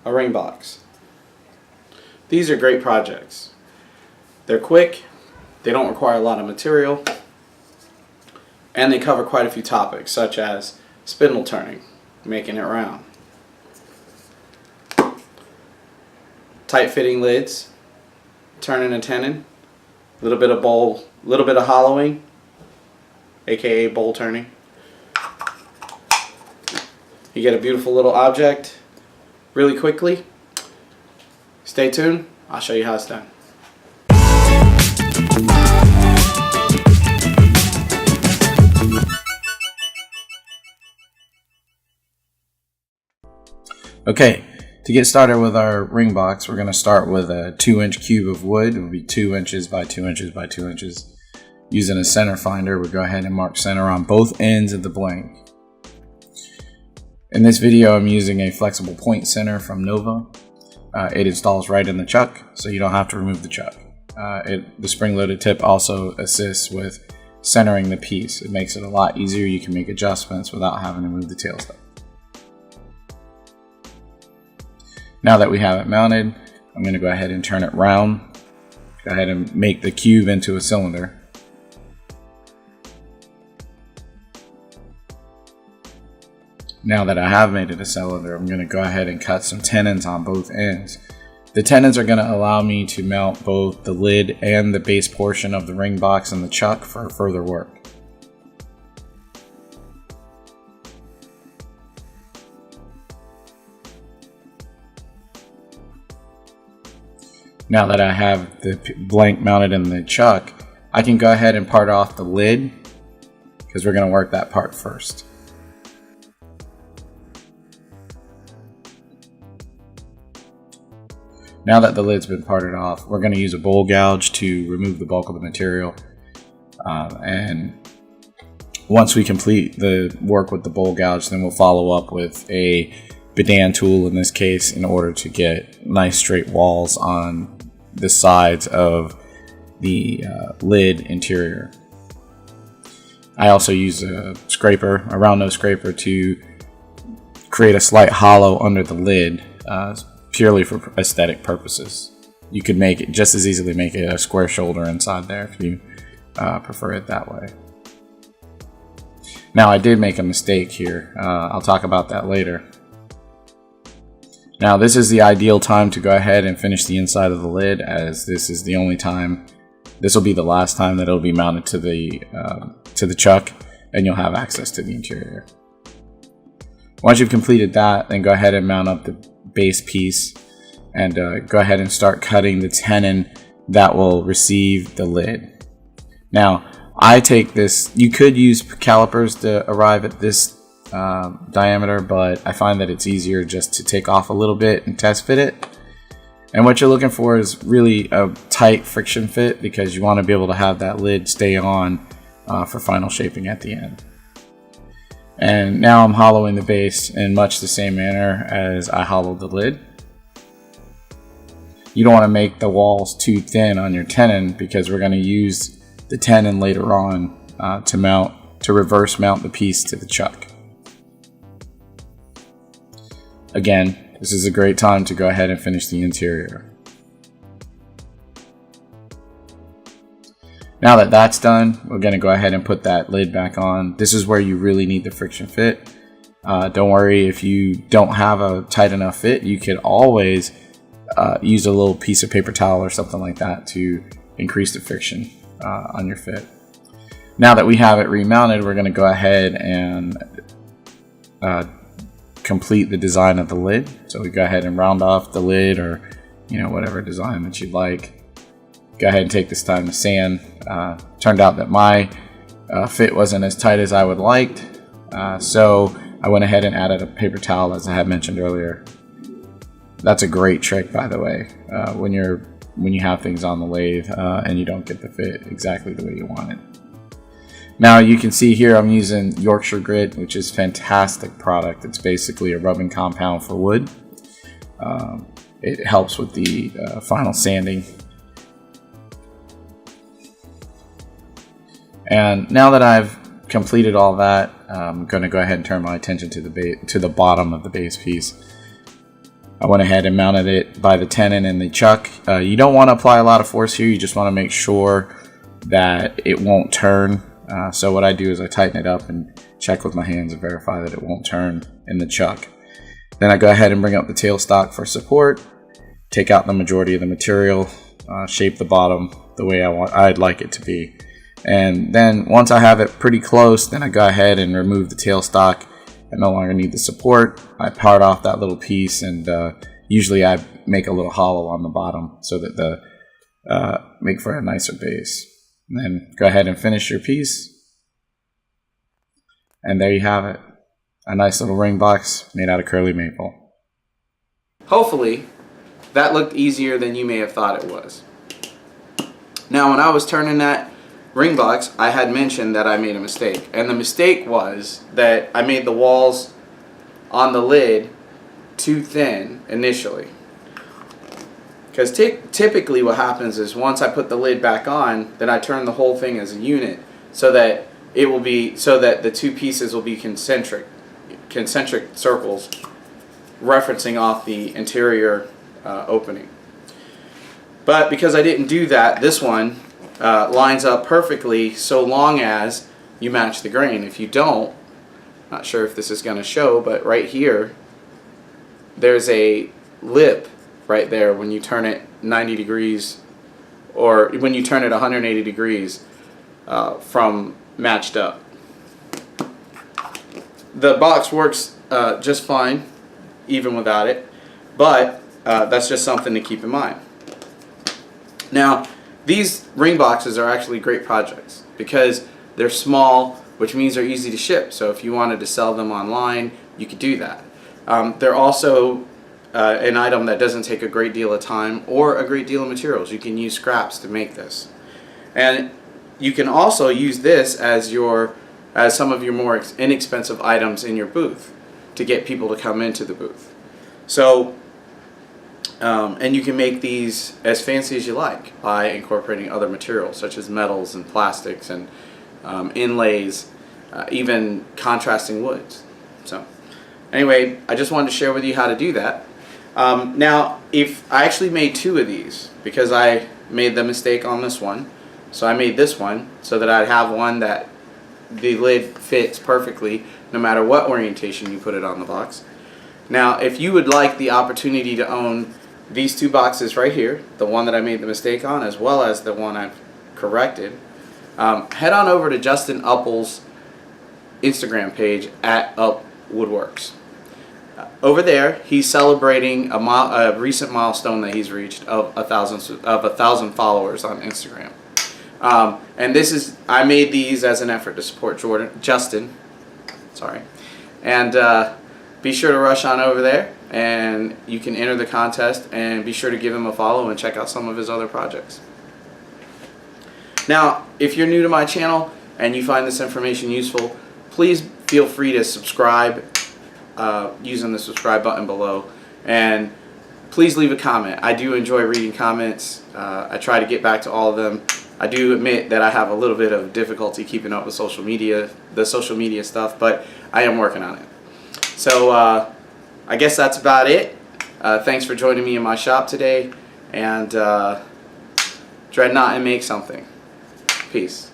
a ring box. These are great projects. They're quick, they don't require a lot of material, and they cover quite a few topics such as spindle turning, making it round, tight fitting lids, turning a tenon, a little bit of hollowing, aka bowl turning. You get a beautiful little object really quickly. Stay tuned, I'll show you how it's done. Okay, to get started with our ring box, we're going to start with a 2-inch cube of wood. It will be 2 inches by 2 inches by 2 inches. Using a center finder, we'll go ahead and mark center on both ends of the blank. In this video, I'm using a flexible point center from Nova. It installs right in the chuck, so you don't have to remove the chuck. The spring-loaded tip also assists with centering the piece. It makes it a lot easier. You can make adjustments without having to move the tail stud. Now that we have it mounted, I'm going to go ahead and turn it round. Go ahead and make the cube into a cylinder. Now that I have made it a cylinder, I'm going to go ahead and cut some tenons on both ends. The tenons are going to allow me to mount both the lid and the base portion of the ring box and the chuck for further work. Now that I have the blank mounted in the chuck, I can go ahead and part off the lid because we're going to work that part first. Now that the lid's been parted off, we're going to use a bowl gouge to remove the bulk of the material. And once we complete the work with the bowl gouge, then we'll follow up with a Bedan tool in this case in order to get nice straight walls on the sides of the lid interior. I also use a scraper, a round nose scraper, to create a slight hollow under the lid, purely for aesthetic purposes. You could make it just as easily make it a square shoulder inside there if you prefer it that way. Now I did make a mistake here. I'll talk about that later. Now this is the ideal time to go ahead and finish the inside of the lid, as this is the only time, this will be the last time that it'll be mounted to the chuck, and you'll have access to the interior. Once you've completed that, then go ahead and mount up the base piece and go ahead and start cutting the tenon that will receive the lid. Now I take this, you could use calipers to arrive at this diameter, but I find that it's easier just to take off a little bit and test fit it. And what you're looking for is really a tight friction fit, because you want to be able to have that lid stay on for final shaping at the end. And now I'm hollowing the base in much the same manner as I hollowed the lid. You don't want to make the walls too thin on your tenon, because we're going to use the tenon later on to reverse mount the piece to the chuck. Again, this is a great time to go ahead and finish the interior. Now that that's done, we're going to go ahead and put that lid back on. This is where you really need the friction fit. Don't worry if you don't have a tight enough fit. You could always use a little piece of paper towel or something like that to increase the friction on your fit. Now that we have it remounted, we're going to go ahead and complete the design of the lid. So we go ahead and round off the lid, or whatever design that you'd like. Go ahead and take this time to sand. Turned out that my fit wasn't as tight as I would liked, so I went ahead and added a paper towel, as I had mentioned earlier. That's a great trick, by the way, when you have things on the lathe and you don't get the fit exactly the way you want it. Now you can see here I'm using Yorkshire Grit, which is a fantastic product. It's basically a rubbing compound for wood. It helps with the final sanding. And now that I've completed all that, I'm going to go ahead and turn my attention to the bottom of the base piece. I went ahead and mounted it by the tenon and the chuck. You don't want to apply a lot of force here. You just want to make sure that it won't turn. So what I do is I tighten it up and check with my hands and verify that it won't turn in the chuck. Then I go ahead and bring up the tailstock for support, take out the majority of the material, shape the bottom the way I'd like it to be. And then once I have it pretty close, then I go ahead and remove the tailstock. I no longer need the support. I part off that little piece, and usually I make a little hollow on the bottom so that make for a nicer base. And then go ahead and finish your piece. And there you have it. A nice little ring box made out of curly maple. Hopefully, that looked easier than you may have thought it was. Now, when I was turning that ring box, I had mentioned that I made a mistake. And the mistake was that I made the walls on the lid too thin initially. Because typically what happens is once I put the lid back on, then I turn the whole thing as a unit so that the two pieces will be concentric circles referencing off the interior opening. But because I didn't do that, this one lines up perfectly so long as you match the grain. If you don't, not sure if this is going to show, but right here there's a lip right there when you turn it 90 degrees, or when you turn it 180 degrees from matched up. The box works just fine even without it, but that's just something to keep in mind. Now, these ring boxes are actually great projects because they're small, which means they're easy to ship. So if you wanted to sell them online, you could do that. They're also an item that doesn't take a great deal of time or a great deal of materials. You can use scraps to make this. And you can also use this as some of your more inexpensive items in your booth to get people to come into the booth. So, and you can make these as fancy as you like by incorporating other materials such as metals and plastics and inlays, even contrasting woods. So anyway, I just wanted to share with you how to do that. Now, if I actually made two of these because I made the mistake on this one, so I made this one so that I'd have one that the lid fits perfectly no matter what orientation you put it on the box. Now, if you would like the opportunity to own these two boxes right here, the one that I made the mistake on as well as the one I've corrected, head on over to Justin Upple's Instagram page at UpWoodworks. Over there, he's celebrating a recent milestone that he's reached of 1,000 followers on Instagram. And I made these as an effort to support Justin. Sorry. And be sure to rush on over there, and you can enter the contest, and be sure to give him a follow and check out some of his other projects. Now, if you're new to my channel and you find this information useful, please feel free to subscribe using the subscribe button below, and please leave a comment. I do enjoy reading comments. I try to get back to all of them. I do admit that I have a little bit of difficulty keeping up with the social media stuff, but I am working on it. So I guess that's about it. Thanks for joining me in my shop today, and dread not and make something. Peace.